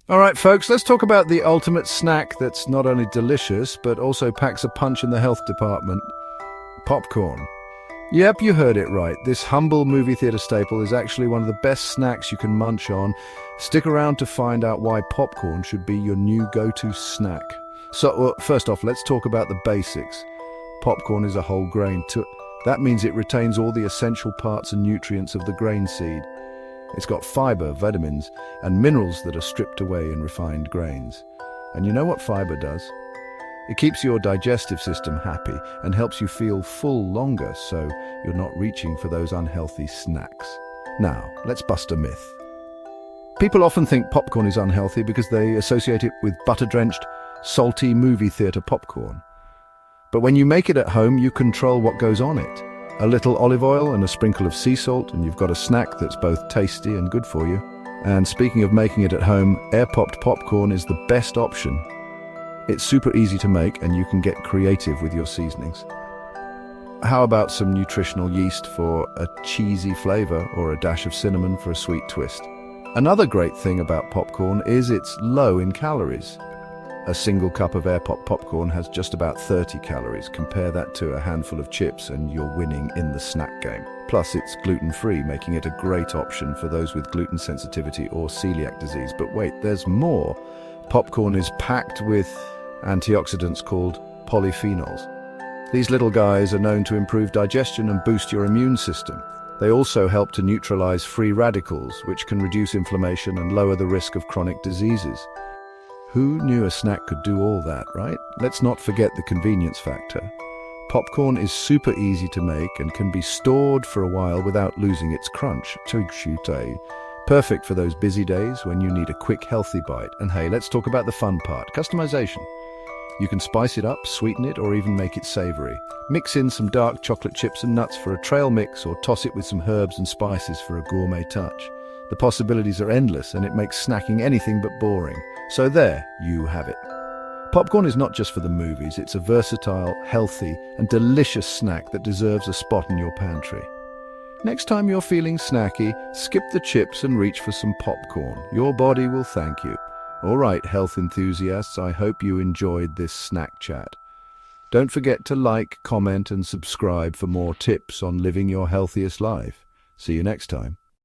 All right, folks, let's talk about the ultimate snack that's not only delicious, but also packs a punch in the health department: popcorn. Yep, you heard it right. This humble movie theater staple is actually one of the best snacks you can munch on. Stick around to find out why popcorn should be your new go-to snack. First off, let's talk about the basics. Popcorn is a whole grain. That means it retains all the essential parts and nutrients of the grain seed. It's got fiber, vitamins, and minerals that are stripped away in refined grains. And you know what fiber does? It keeps your digestive system happy and helps you feel full longer, so you're not reaching for those unhealthy snacks. Now, let's bust a myth. People often think popcorn is unhealthy because they associate it with butter-drenched, salty movie theater popcorn. But when you make it at home, you control what goes on it. A little olive oil and a sprinkle of sea salt, and you've got a snack that's both tasty and good for you. And speaking of making it at home, air-popped popcorn is the best option. It's super easy to make, and you can get creative with your seasonings. How about some nutritional yeast for a cheesy flavor or a dash of cinnamon for a sweet twist? Another great thing about popcorn is it's low in calories. A single cup of air-popped popcorn has just about 30 calories. Compare that to a handful of chips and you're winning in the snack game. Plus, it's gluten-free, making it a great option for those with gluten sensitivity or celiac disease. But wait, there's more. Popcorn is packed with antioxidants called polyphenols. These little guys are known to improve digestion and boost your immune system. They also help to neutralize free radicals, which can reduce inflammation and lower the risk of chronic diseases. Who knew a snack could do all that, right? Let's not forget the convenience factor. Popcorn is super easy to make and can be stored for a while without losing its crunch. Perfect for those busy days when you need a quick, healthy bite. And hey, let's talk about the fun part: customization. You can spice it up, sweeten it, or even make it savory. Mix in some dark chocolate chips and nuts for a trail mix, or toss it with some herbs and spices for a gourmet touch. The possibilities are endless, and it makes snacking anything but boring. So there, you have it. Popcorn is not just for the movies, it's a versatile, healthy, and delicious snack that deserves a spot in your pantry. Next time you're feeling snacky, skip the chips and reach for some popcorn. Your body will thank you. All right, health enthusiasts, I hope you enjoyed this snack chat. Don't forget to like, comment, and subscribe for more tips on living your healthiest life. See you next time.